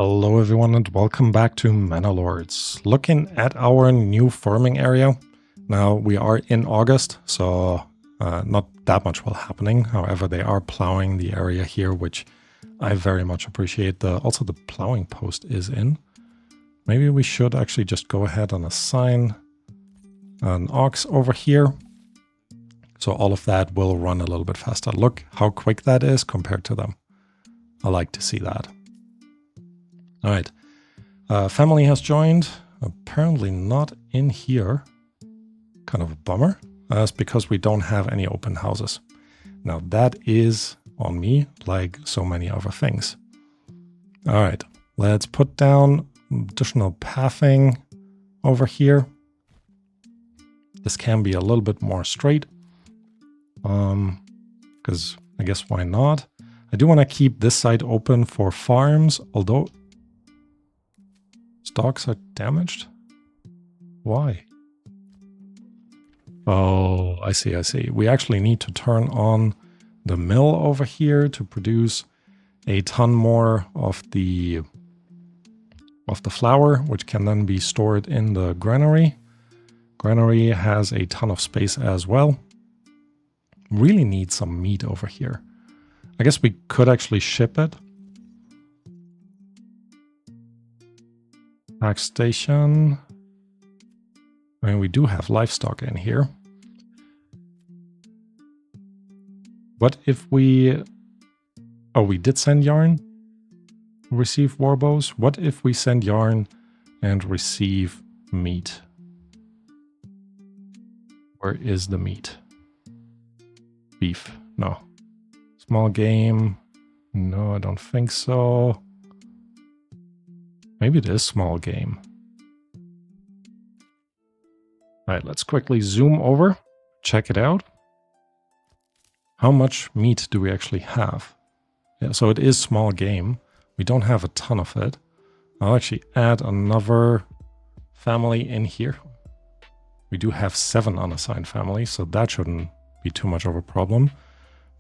Hello everyone and welcome back to Manor Lords. Looking at our new farming area. Now we are in August, so not that much will happening. However, they are plowing the area here, which I very much appreciate. Also the plowing post is in. Maybe we should actually just go ahead and assign an ox over here. So all of that will run a little bit faster. Look how quick that is compared to them. I like to see that. All right. Family has joined. Apparently not in here. Kind of a bummer. That's because we don't have any open houses. Now that is on me, like so many other things. All right. Let's put down additional pathing over here. This can be a little bit more straight. Because I guess why not? I do want to keep this side open for farms, although stocks are damaged. Why? Oh, I see, I see. We actually need to turn on the mill over here to produce a ton more of the flour, which can then be stored in the granary. Granary has a ton of space as well. Really need some meat over here. I guess we could actually ship it. Pack station. I mean, we do have livestock in here. What if we... Oh, we did send yarn? Receive warbows? What if we send yarn and receive meat? Where is the meat? Beef. No. Small game. No, I don't think so. Maybe it is small game. All right, let's quickly zoom over, check it out. How much meat do we actually have? Yeah, so it is small game. We don't have a ton of it. I'll actually add another family in here. We do have 7 unassigned families, so that shouldn't be too much of a problem.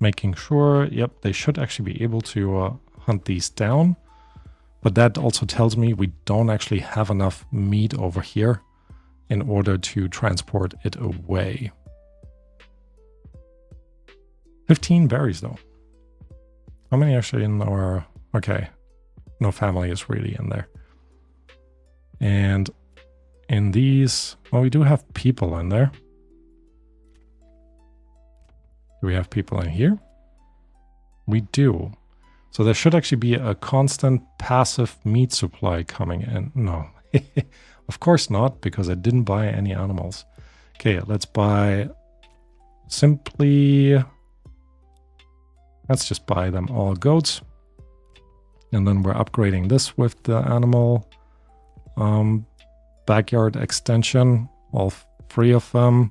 Making sure, yep, they should actually be able to hunt these down. But that also tells me we don't actually have enough meat over here in order to transport it away. 15 berries though. How many actually in our... Okay, no family is really in there. And in these, well, we do have people in there. Do we have people in here? We do. So there should actually be a constant passive meat supply coming in. No, of course not, because I didn't buy any animals. Okay, let's buy simply... Let's just buy them all goats. And then we're upgrading this with the animal backyard extension, all 3 of them.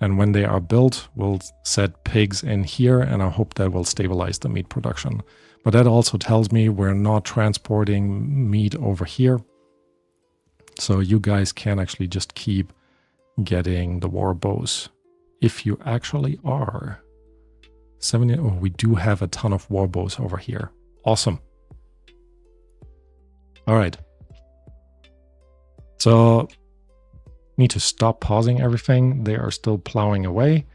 And when they are built, we'll set pigs in here, and I hope that will stabilize the meat production. But that also tells me we're not transporting meat over here. So you guys can actually just keep getting the war bows. If you actually are. 70, oh, we do have a ton of war bows over here. Awesome. All right. So... need to stop pausing everything. They are still plowing away.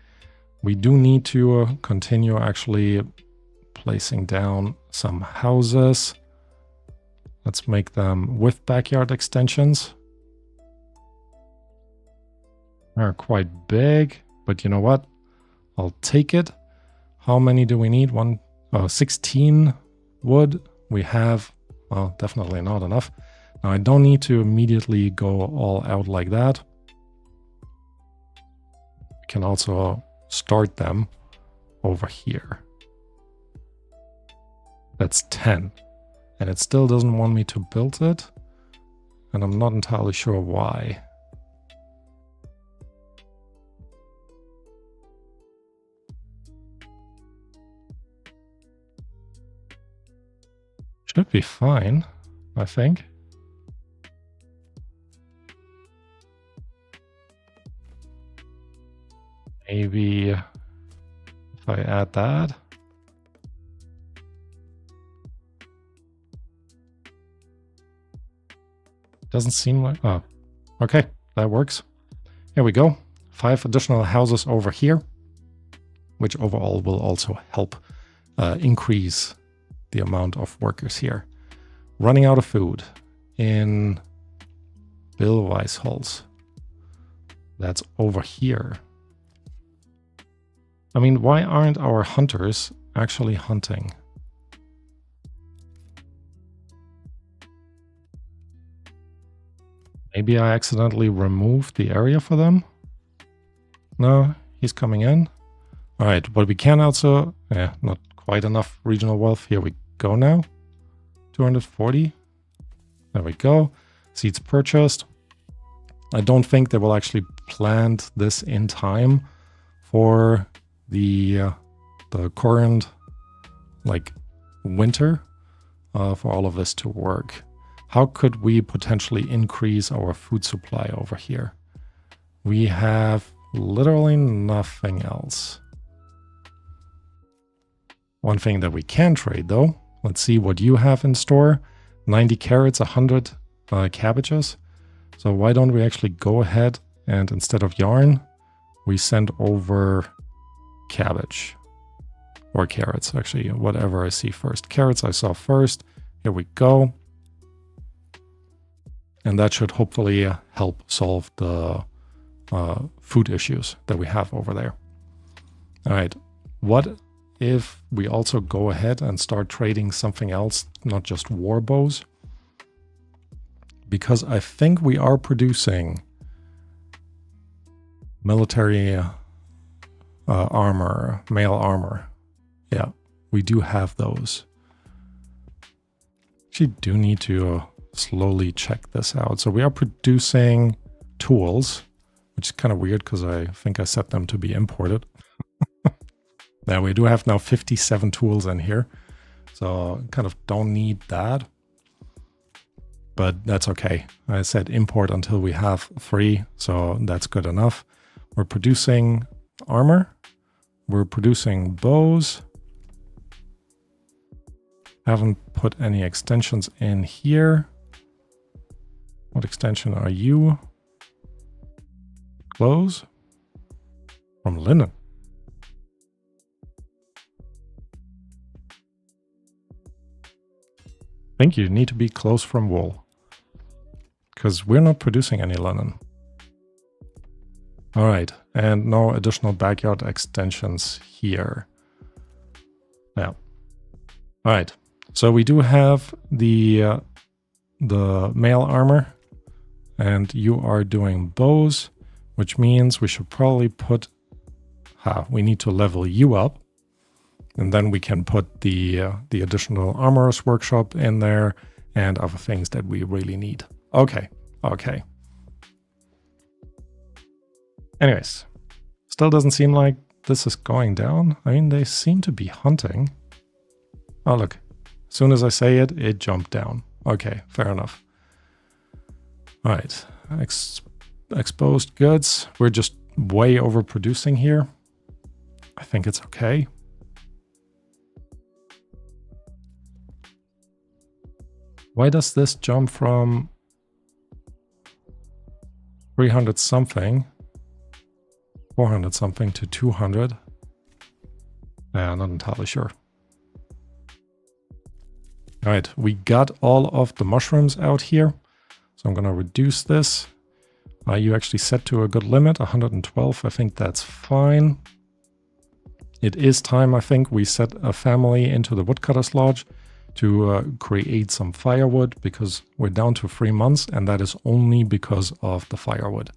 We do need to continue actually placing down some houses. Let's make them with backyard extensions. They're quite big, but you know what? I'll take it. How many do we need? 16 wood. We have, well, definitely not enough. Now I don't need to immediately go all out like that. We can also start them over here. That's 10. And it still doesn't want me to build it. And I'm not entirely sure why. Should be fine, I think. Maybe if I add that. Doesn't seem like... Oh, okay, that works. Here we go. 5 additional houses over here, which overall will also help increase the amount of workers here. Running out of food in Bill Weisholz. That's over here. I mean, why aren't our hunters actually hunting? Maybe I accidentally removed the area for them? No, he's coming in. All right, but we can also... Yeah, not quite enough regional wealth. Here we go now. 240. There we go. Seeds purchased. I don't think they will actually plant this in time for the current, like, winter for all of this to work. How could we potentially increase our food supply over here? We have literally nothing else. One thing that we can trade, though, let's see what you have in store. 90 carrots, 100 cabbages. So why don't we actually go ahead and instead of yarn, we send over cabbage. Or carrots, actually, whatever I see first. Carrots I saw first. Here we go. And that should hopefully help solve the food issues that we have over there. All right, what if we also go ahead and start trading something else, not just war bows? Because I think we are producing military armor, mail armor. Yeah, we do have those. Actually do need to slowly check this out. So we are producing tools, which is kind of weird because I think I set them to be imported. Now we do have now 57 tools in here, so kind of don't need that. But that's okay. I said import until we have 3, so that's good enough. We're producing armor. We're producing bows. Haven't put any extensions in here. What extension are you? Clothes? From linen. I think you need to be clothes from wool. Because we're not producing any linen. All right, and no additional backyard extensions here. Yeah. All right, so we do have the mail armor, and you are doing bows, which means we should probably put... we need to level you up, and then we can put the additional armorer's workshop in there and other things that we really need. Okay, okay. Anyways, still doesn't seem like this is going down. I mean, they seem to be hunting. Oh, look. As soon as I say it, it jumped down. Okay, fair enough. All right. Exposed goods. We're just way overproducing here. I think it's okay. Why does this jump from 300 something, 400 something to 200? Yeah, not entirely sure. All right, we got all of the mushrooms out here. So I'm going to reduce this. You actually set to a good limit, 112. I think that's fine. It is time, I think, we set a family into the woodcutter's lodge to create some firewood, because we're down to 3 months, and that is only because of the firewood.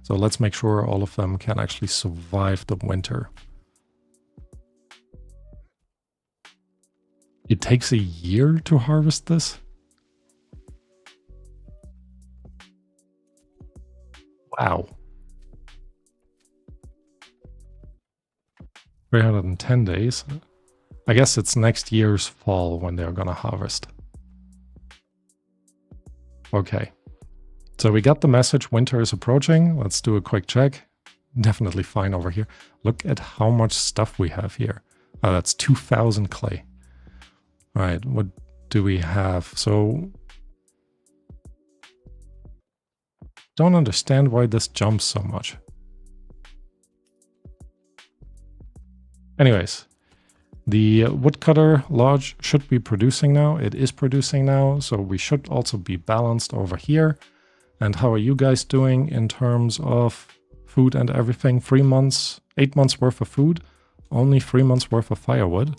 So let's make sure all of them can actually survive the winter. It takes a year to harvest this? Wow. 310 days. I guess it's next year's fall when they're gonna harvest. Okay. So we got the message, winter is approaching. Let's do a quick check. Definitely fine over here. Look at how much stuff we have here. Oh, that's 2,000 clay. All right, what do we have? So don't understand why this jumps so much. Anyways, the woodcutter lodge should be producing now. It is producing now, so we should also be balanced over here. And how are you guys doing in terms of food and everything? 3 months, 8 months worth of food, only 3 months worth of firewood.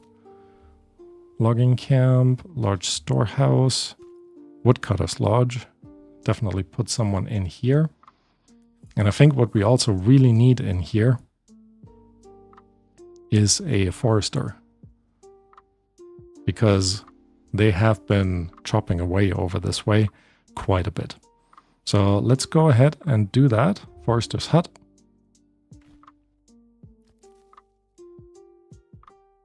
Logging camp, large storehouse, woodcutter's lodge. Definitely put someone in here. And I think what we also really need in here is a forester, because they have been chopping away over this way quite a bit. So let's go ahead and do that. Forester's hut.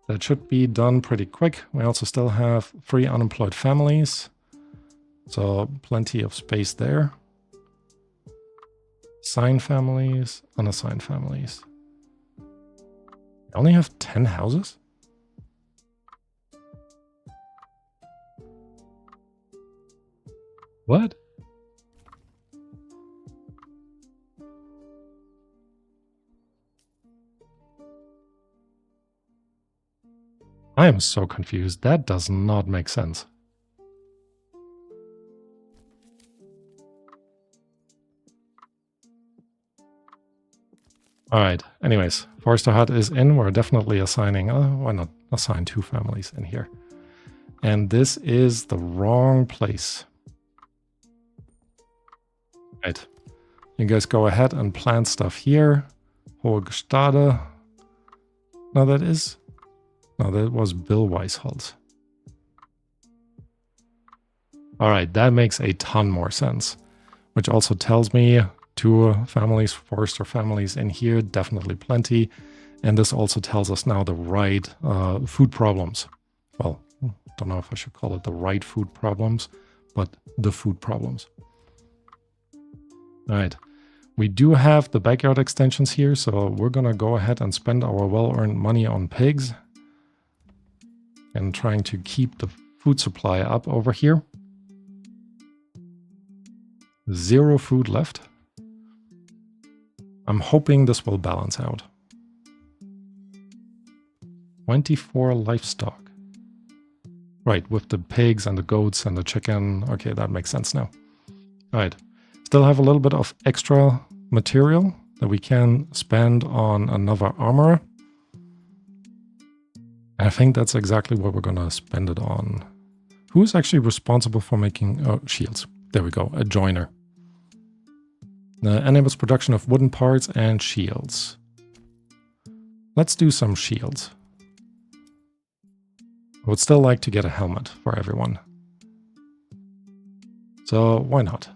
That should be done pretty quick. We also still have 3 unemployed families, so plenty of space there. Assigned families, unassigned families. I only have 10 houses? What? I am so confused. That does not make sense. Alright, anyways, Forester Hut is in. We're definitely assigning, why not assign 2 families in here? And this is the wrong place. Right. You guys go ahead and plant stuff here. Hohe Gestade. No, that was Bill Weisholz. Alright, that makes a ton more sense. Which also tells me 2 families, forester families in here, definitely plenty. And this also tells us now the right food problems. Well, don't know if I should call it the right food problems, but the food problems. All right, we do have the backyard extensions here, so we're gonna go ahead and spend our well-earned money on pigs and trying to keep the food supply up over here. 0 food left. I'm hoping this will balance out. 24 livestock. Right, with the pigs and the goats and the chicken. Okay, that makes sense now. All right. Still have a little bit of extra material that we can spend on another armorer. I think that's exactly what we're going to spend it on. Who is actually responsible for making shields? There we go, a joiner. Enables production of wooden parts and shields. Let's do some shields. I would still like to get a helmet for everyone. So why not?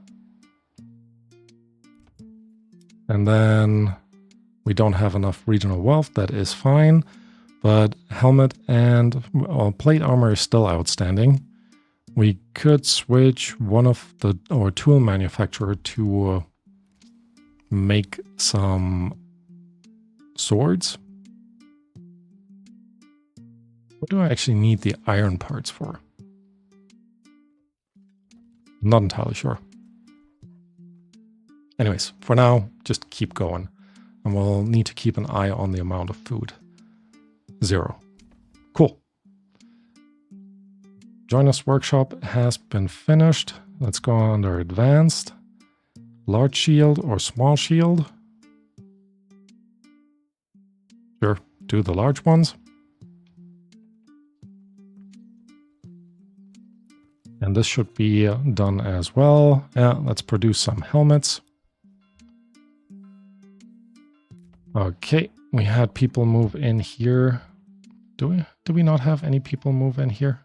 And then we don't have enough regional wealth, that is fine. But helmet and plate armor is still outstanding. We could switch one of our tool manufacturer to make some swords. What do I actually need the iron parts for? Not entirely sure. Anyways, for now, just keep going. And we'll need to keep an eye on the amount of food. 0. Cool. Joiner's workshop has been finished. Let's go under advanced. Large shield or small shield? Sure, do the large ones. And this should be done as well. Yeah, let's produce some helmets. Okay, we had people move in here. Do we not have any people move in here?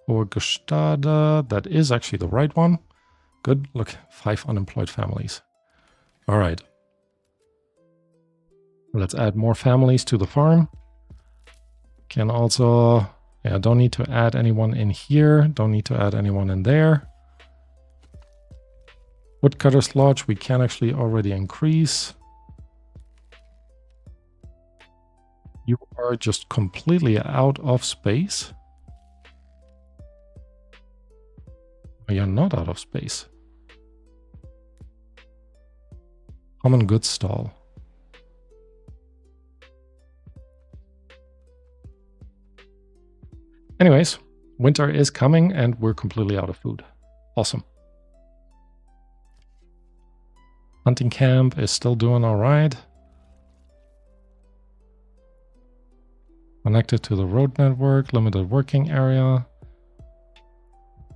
Or Gestade, that is actually the right one. Good, look, 5 unemployed families. All right. Let's add more families to the farm. Can also, yeah, don't need to add anyone in here. Don't need to add anyone in there. Woodcutter's Lodge, we can actually already increase. You are just completely out of space. You're not out of space. Common goods stall. Anyways, winter is coming and we're completely out of food. Awesome. Hunting camp is still doing all right. Connected to the road network, limited working area.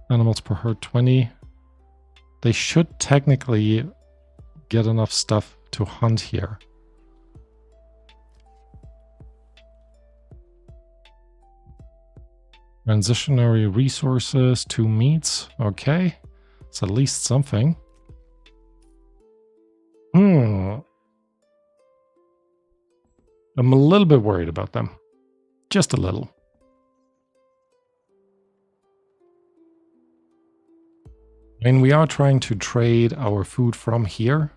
Animals per herd 20. They should technically get enough stuff to hunt here. Transitionary resources, 2 meats. Okay. It's at least something. I'm a little bit worried about them. Just a little. I mean, we are trying to trade our food from here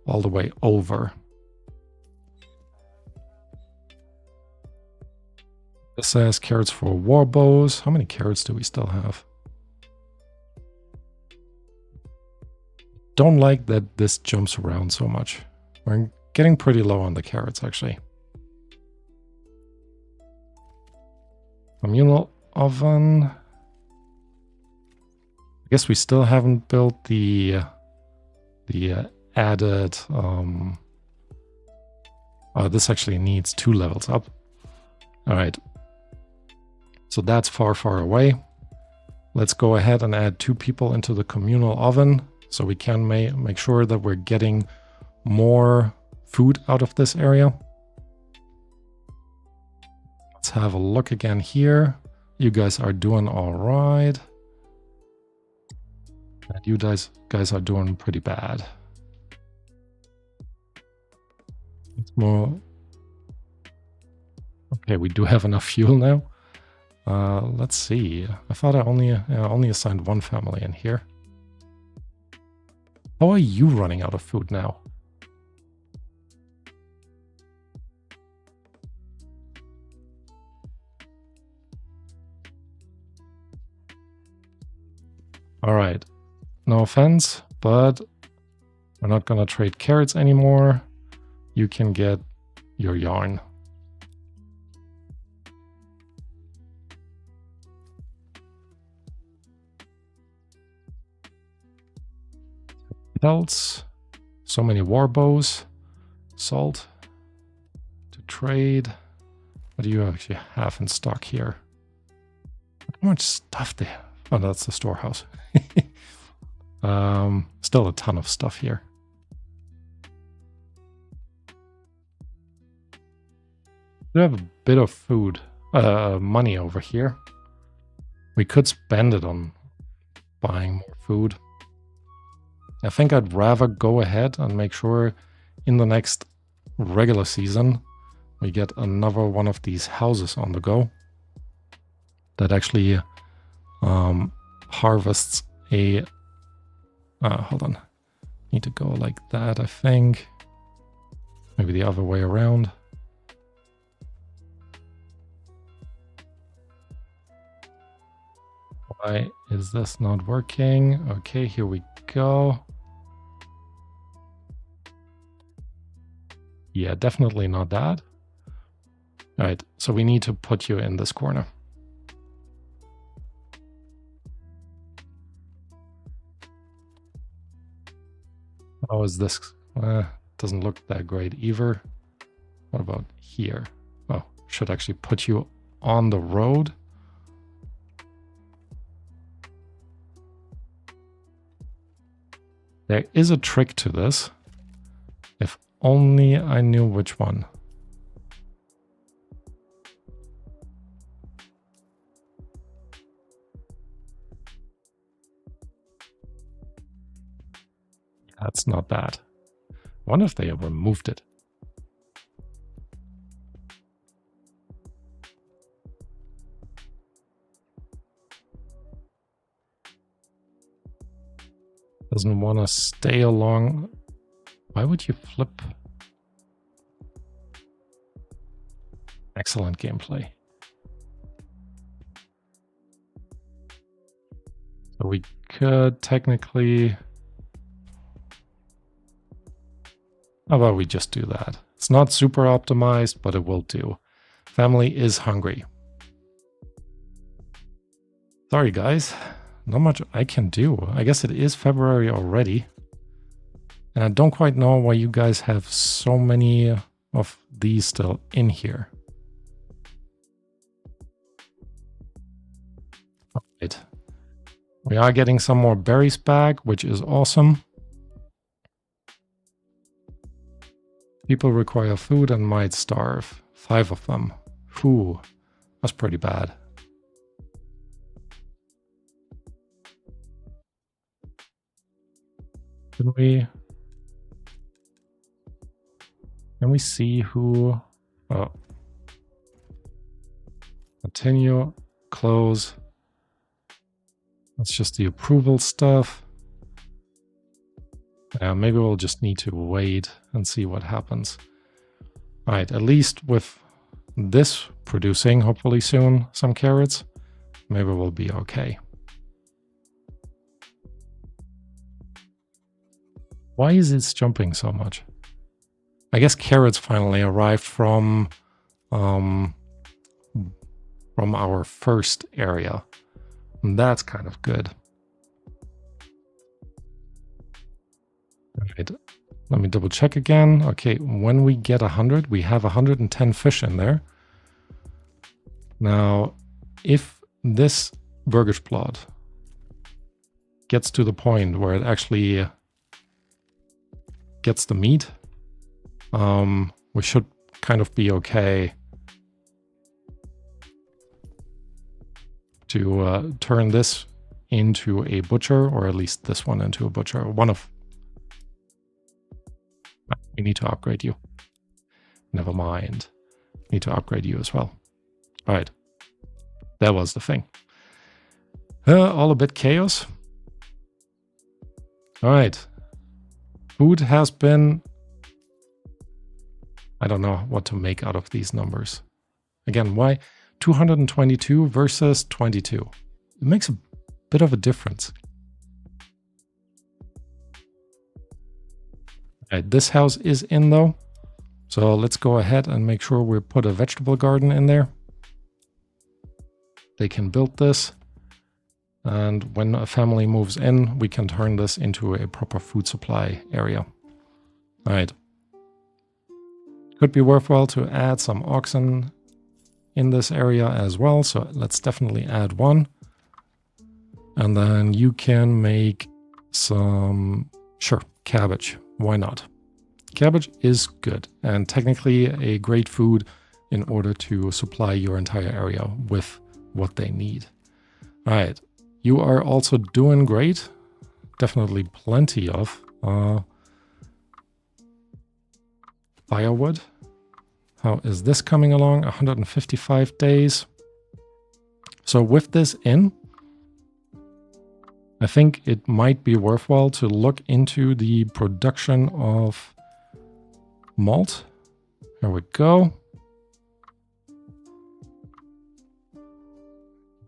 all the way over. This says carrots for war bows. How many carrots do we still have? Don't like that this jumps around so much. We're getting pretty low on the carrots, actually. Communal oven. I guess we still haven't built the added... this actually needs 2 levels up. All right. So that's far, far away. Let's go ahead and add 2 people into the communal oven so we can make sure that we're getting more food out of this area. Let's have a look again here. You guys are doing all right. And you guys are doing pretty bad. It's more... Okay, we do have enough fuel now. Let's see. I thought I only assigned 1 family in here. How are you running out of food now? All right. No offense, but we're not gonna trade carrots anymore. You can get your yarn. Else, so many war bows, salt to trade. What do you actually have in stock here? How much stuff they have? Oh, that's the storehouse. Still a ton of stuff here. We have a bit of food, money over here. We could spend it on buying more food. I think I'd rather go ahead and make sure in the next regular season we get another one of these houses on the go that actually harvests a... hold on. Need to go like that, I think. Maybe the other way around. Why is this not working? Okay, here we go. Yeah, definitely not that. All right, so we need to put you in this corner. How is this? Doesn't look that great either. What about here? Oh, should actually put you on the road. There is a trick to this. If only I knew which one. That's not bad. I wonder if they ever moved it. Doesn't want to stay along. Why would you flip? Excellent gameplay. So we could technically... How about we just do that? It's not super optimized, but it will do. Family is hungry. Sorry, guys. Not much I can do. I guess it is February already. And I don't quite know why you guys have so many of these still in here. Right. We are getting some more berries back, which is awesome. People require food and might starve. 5 of them. Whew. That's pretty bad. Can we see who... Oh. Continue. Close. That's just the approval stuff. Maybe we'll just need to wait and see what happens. All right, at least with this producing, hopefully soon, some carrots, maybe we'll be okay. Why is it jumping so much? I guess carrots finally arrived from our first area. And that's kind of good. All right, let me double check again. Okay, when we get 100, we have 110 fish in there. Now, if this burgage plot gets to the point where it actually gets the meat, we should kind of be okay to turn this into a butcher, or at least this one into a butcher. We need to upgrade you. Never mind. Need to upgrade you as well. All right. That was the thing. All a bit chaos. All right. Food has been... I don't know what to make out of these numbers. Again, why 222 versus 22? It makes a bit of a difference. All right, this house is in though. So let's go ahead and make sure we put a vegetable garden in there. They can build this. And when a family moves in, we can turn this into a proper food supply area. All right. Could be worthwhile to add some oxen in this area as well. So let's definitely add one. And then you can make some, sure, cabbage. Why not? Cabbage is good and technically a great food in order to supply your entire area with what they need. All right. You are also doing great. Definitely plenty of firewood. How is this coming along? 155 days. So with this in, I think it might be worthwhile to look into the production of malt. There we go.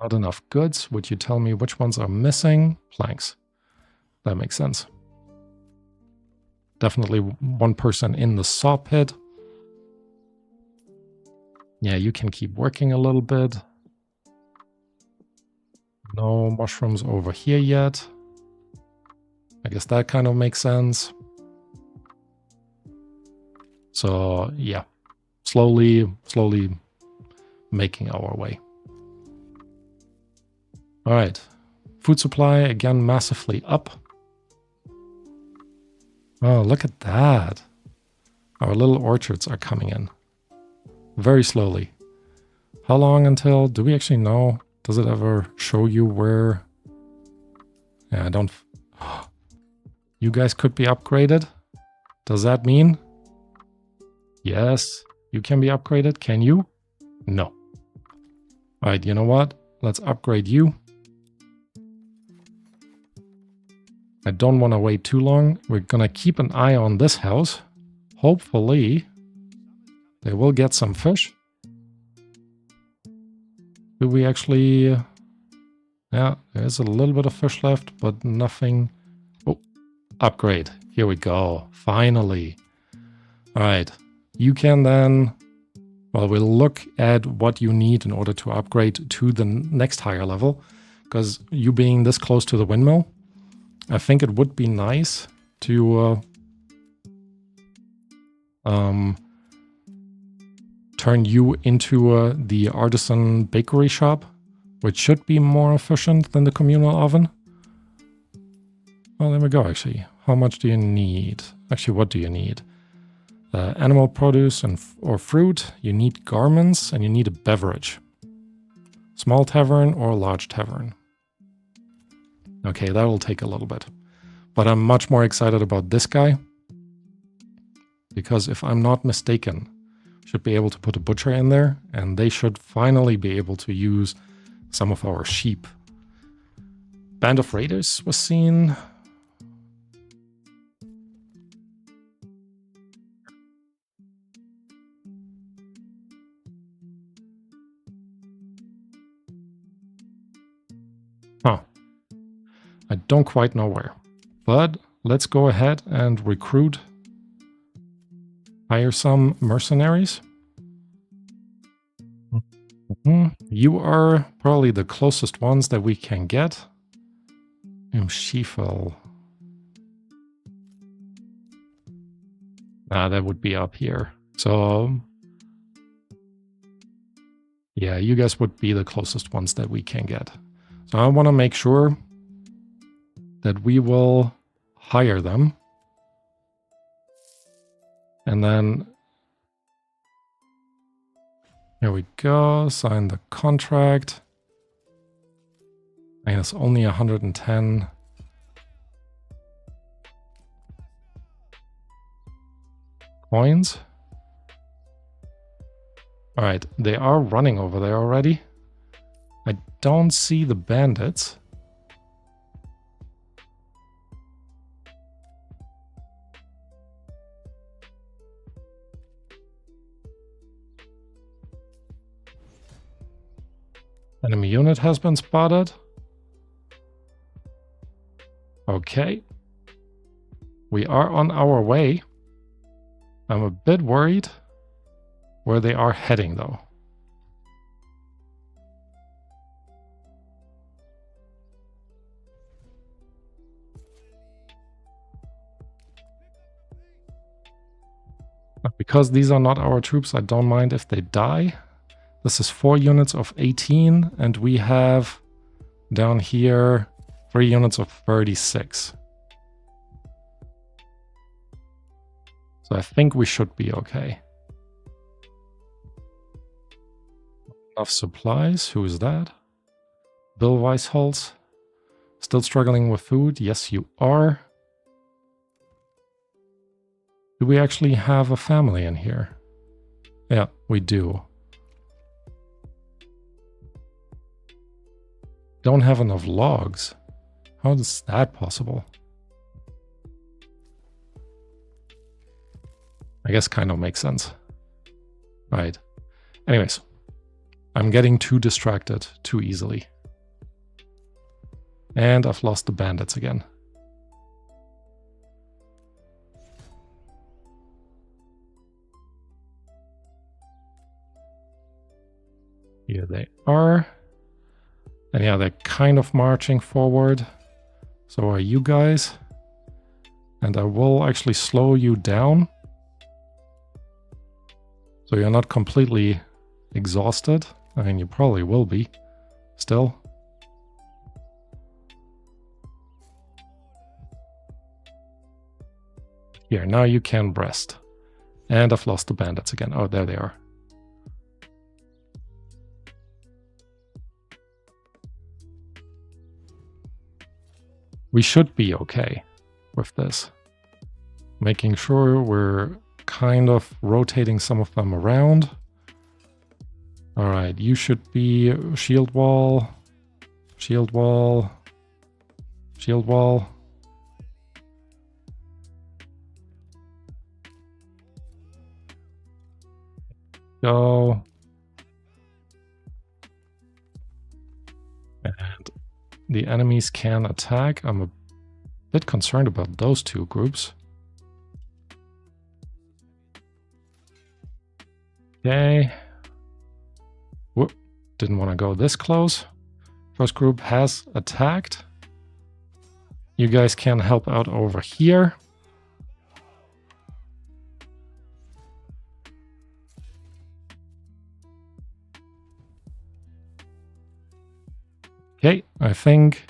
Not enough goods. Would you tell me which ones are missing? Planks. That makes sense. Definitely one person in the saw pit. Yeah, you can keep working a little bit. No mushrooms over here yet. I guess that kind of makes sense. So yeah, slowly making our way. All right, food supply again massively up. Oh, look at that. Our little orchards are coming in. Very slowly. How long until, do we actually know? Does it ever show you where? Yeah, I don't. You guys could be upgraded. Does that mean? Yes, you can be upgraded. Can you? No. All right, you know what? Let's upgrade you. I don't want to wait too long. We're going to keep an eye on this house. Hopefully, they will get some fish. Do we actually... Yeah, there's a little bit of fish left, but nothing... Oh, upgrade. Here we go. Finally. All right, you can then, well, we'll look at what you need in order to upgrade to the next higher level, because you being this close to the windmill, I think it would be nice to turn you into the artisan bakery shop, which should be more efficient than the communal oven. Well, there we go, actually. How much do you need? Actually, what do you need? Animal produce or fruit. You need garments, and you need a beverage. Small tavern or large tavern. Okay, that will take a little bit. But I'm much more excited about this guy. Because if I'm not mistaken, should be able to put a butcher in there, and they should finally be able to use some of our sheep. Band of raiders was seen. Huh. I don't quite know where. But let's go ahead and recruit. Hire some mercenaries. You are probably the closest ones that we can get. Schiefel. That would be up here. So, yeah, you guys would be the closest ones that we can get. So I want to make sure that we will hire them. And then, here we go, sign the contract. And it's only 110. Coins. All right, they are running over there already. I don't see the bandits. Enemy unit has been spotted. Okay. We are on our way. I'm a bit worried where they are heading, though. Because these are not our troops, I don't mind if they die. This is 4 units of 18, and we have down here 3 units of 36. So I think we should be okay. Enough supplies. Who is that? Bill Weisholz. Still struggling with food? Yes, you are. Do we actually have a family in here? Yeah, we do. Don't have enough logs. How is that possible? I guess kind of makes sense. Right. Anyways, I'm getting too distracted too easily. And I've lost the bandits again. Here they are. And yeah, they're kind of marching forward. So are you guys. And I will actually slow you down. So you're not completely exhausted. I mean, you probably will be still. Here, now you can rest. And I've lost the bandits again. Oh, there they are. We should be okay with this. Making sure we're kind of rotating some of them around. All right, you should be shield wall, shield wall, shield wall. Go. And the enemies can attack. I'm a bit concerned about those two groups. Okay. Whoop. Didn't want to go this close. First group has attacked. You guys can help out over here. Okay, I think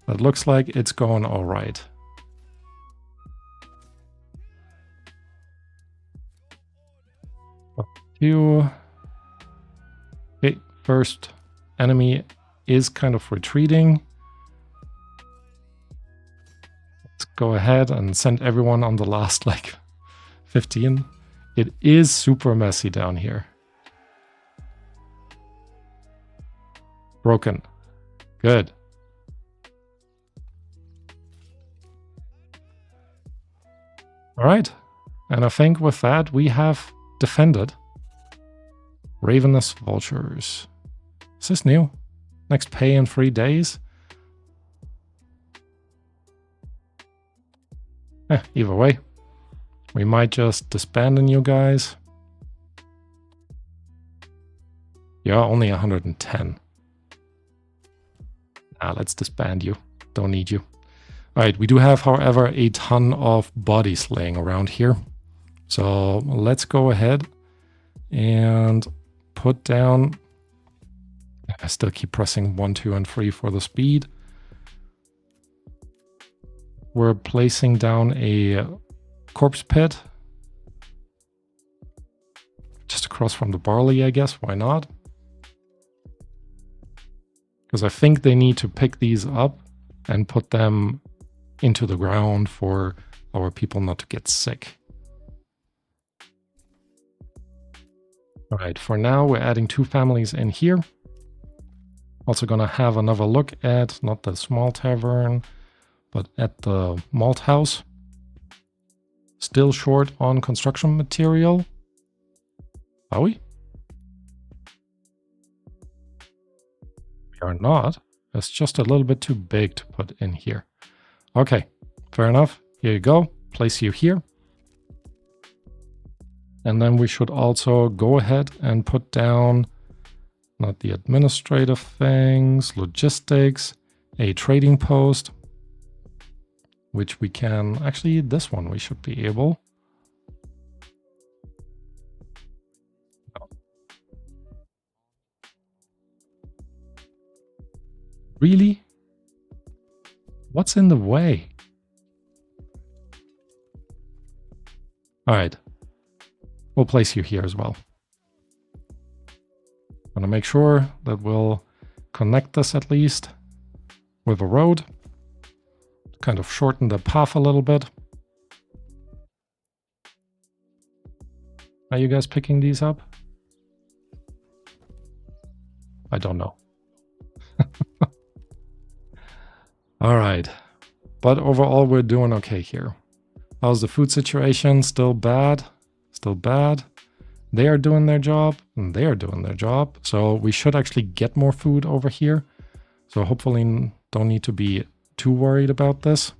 that looks like it's going all right. You. Okay, first enemy is kind of retreating. Let's go ahead and send everyone on the last, like, 15. It is super messy down here. Broken. Good. All right. And I think with that, we have defended. Ravenous vultures. Is this new? Next pay in 3 days? Either way. We might just disband you guys. You're only 110. Let's disband you. Don't need you. Alright, we do have, however, a ton of bodies laying around here. So let's go ahead and put down... I still keep pressing 1, 2, and 3 for the speed. We're placing down a corpse pit. Just across from the barley, I guess. Why not? Because I think they need to pick these up and put them into the ground for our people not to get sick. All right, for now, we're adding 2 families in here. Also gonna have another look at, not the small tavern, but at the malt house. Still short on construction material. Are we? We are not. It's just a little bit too big to put in here. Okay, fair enough. Here you go. Place you here. And then we should also go ahead and put down, not the administrative things, logistics, a trading post, which we can, actually this one we should be able. Really? What's in the way? All right. We'll place you here as well. Want to make sure that we'll connect this at least with a road. Kind of shorten the path a little bit. Are you guys picking these up? I don't know. All right. But overall, we're doing okay here. How's the food situation? Still bad? Still bad. They are doing their job, and they are doing their job. So we should actually get more food over here. So hopefully don't need to be too worried about this.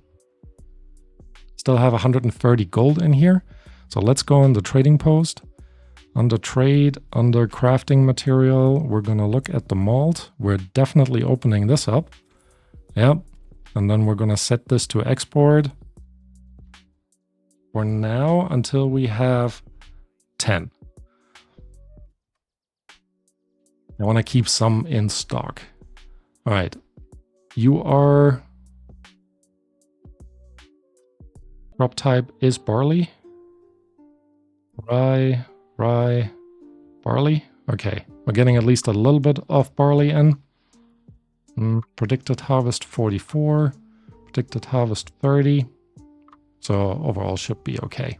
Still have 130 gold in here. So let's go on the trading post. Under trade, under crafting material, we're going to look at the malt. We're definitely opening this up. Yep. And then we're going to set this to export. For now, until we have 10. I want to keep some in stock. All right. You are... Crop type is barley. Rye, barley. Okay. We're getting at least a little bit of barley in. Predicted harvest 44. Predicted harvest 30. So overall should be okay.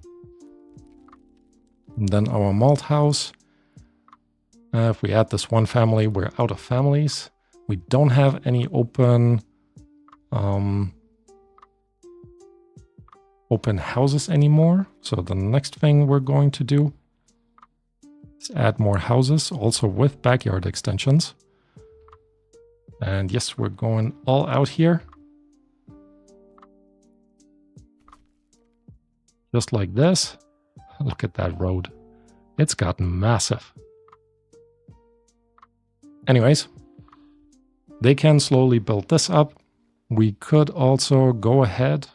And then our malt house. If we add this one family, we're out of families. We don't have any open houses anymore. So the next thing we're going to do is add more houses, also with backyard extensions. And yes, we're going all out here. Just like this. Look at that road. It's gotten massive. Anyways, they can slowly build this up. We could also go ahead,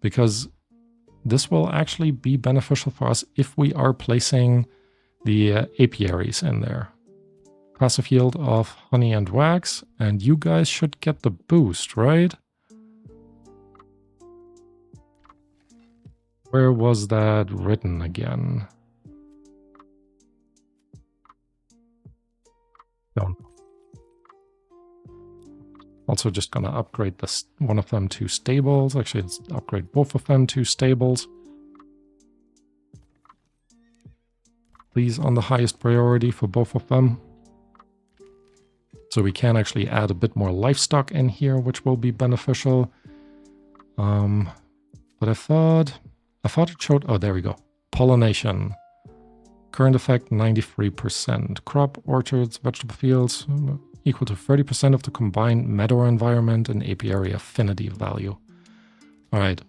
because this will actually be beneficial for us if we are placing the apiaries in there. Passive yield of honey and wax, and you guys should get the boost, right? Where was that written again? Don't. Also just gonna upgrade this one of them to stables. Actually, let's upgrade both of them to stables. Please, on the highest priority for both of them. So we can actually add a bit more livestock in here, which will be beneficial. But I thought it showed, oh, there we go. Pollination. Current effect, 93%. Crop, orchards, vegetable fields, equal to 30% of the combined meadow environment and apiary affinity value. All right.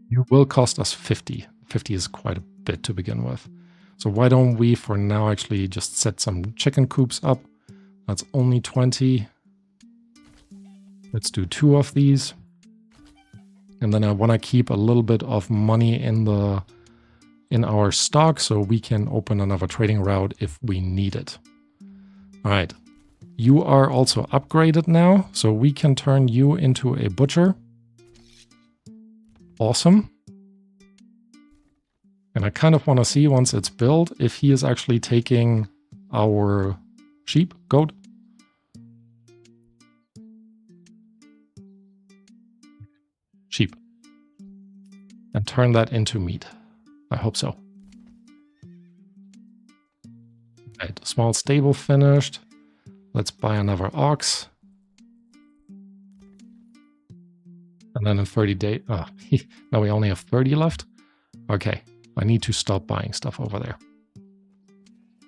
You will cost us 50. 50 is quite a bit to begin with. So why don't we, for now, actually just set some chicken coops up. That's only 20. Let's do 2 of these. And then I want to keep a little bit of money in our stock so we can open another trading route if we need it. All right. You are also upgraded now, so we can turn you into a butcher. Awesome. And I kind of want to see, once it's built, if he is actually taking our sheep, goat. Sheep. And turn that into meat. I hope so. Right, small stable finished. Let's buy another ox. And then in 30 days... Oh, now we only have 30 left? Okay. I need to stop buying stuff over there.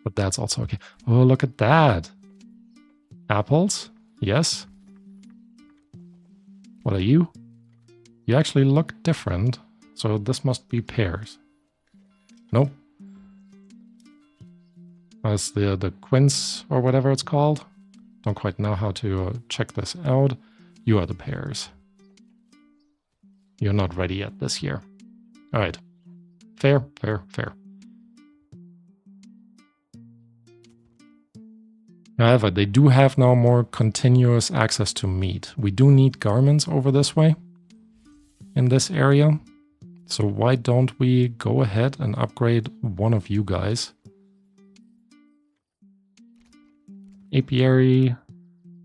But that's also okay. Oh, look at that. Apples? Yes. What are you? You actually look different. So this must be pears. Nope. That's the quince or whatever it's called. Don't quite know how to check this out. You are the pears. You're not ready yet this year. All right. Fair, fair, fair. However, they do have now more continuous access to meat. We do need garments over this way in this area. So why don't we go ahead and upgrade one of you guys? Apiary,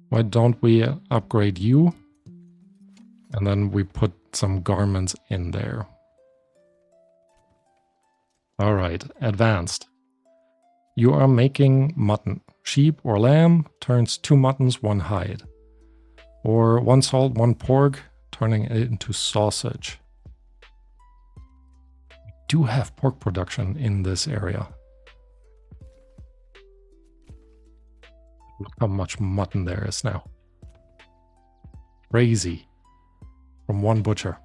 why don't we upgrade you? And then we put some garments in there. All right, advanced. You are making mutton. Sheep or lamb turns 2 muttons, 1 hide. Or 1 salt, 1 pork, turning it into sausage. We do have pork production in this area. Look how much mutton there is now. Crazy. From 1 butcher.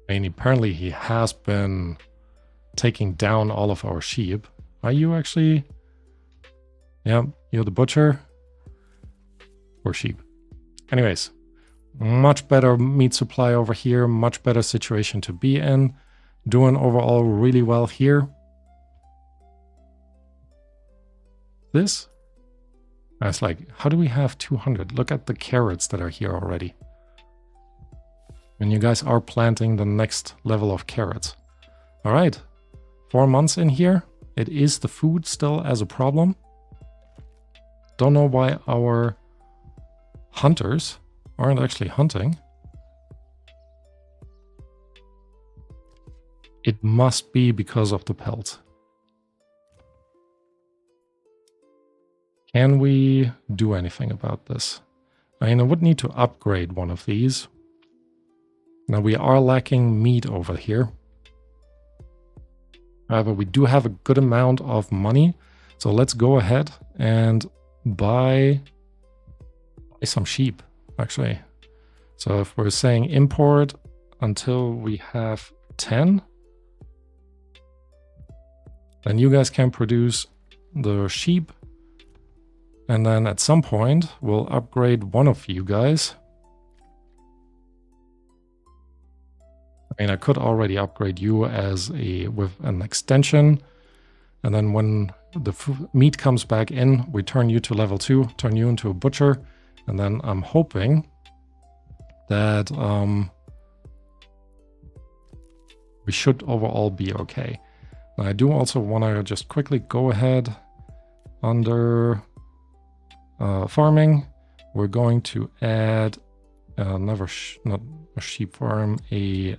I mean, apparently he has been taking down all of our sheep. Are you actually? Yeah, you're the butcher. Or sheep. Anyways, much better meat supply over here. Much better situation to be in. Doing overall really well here. This? I was like, how do we have 200? Look at the carrots that are here already. And you guys are planting the next level of carrots. All right. 4 months in here. It is the food still as a problem. Don't know why our hunters aren't actually hunting. It must be because of the pelt. Can we do anything about this? I mean, I would need to upgrade one of these. Now we are lacking meat over here. However, we do have a good amount of money. So let's go ahead and buy some sheep, actually. So if we're saying import until we have 10, then you guys can produce the sheep. And then at some point, we'll upgrade one of you guys. I mean, I could already upgrade you with an extension. And then when the meat comes back in, we turn you to level 2, turn you into a butcher. And then I'm hoping that we should overall be okay. And I do also want to just quickly go ahead under farming. We're going to add not a sheep farm, a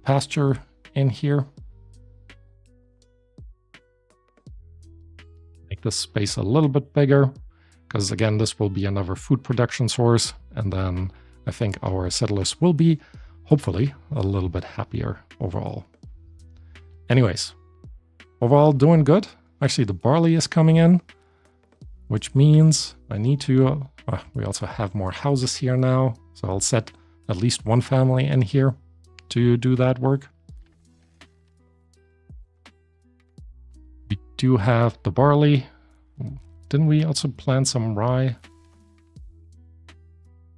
pasture in here. Make this space a little bit bigger, because again, this will be another food production source. And then I think our settlers will be, hopefully, a little bit happier overall. Anyways, overall doing good. Actually, the barley is coming in, which means I need to, we also have more houses here now. So I'll set at least one family in here to do that work. We do have the barley. Didn't we also plant some rye?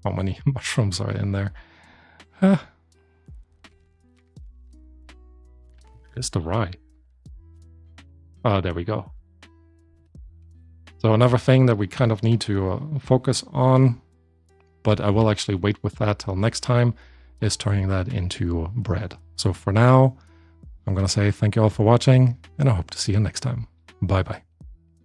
How many mushrooms are in there? Where's the rye? Oh, there we go. So another thing that we kind of need to focus on, but I will actually wait with that till next time, is turning that into bread. So for now, I'm going to say thank you all for watching, and I hope to see you next time. Bye-bye.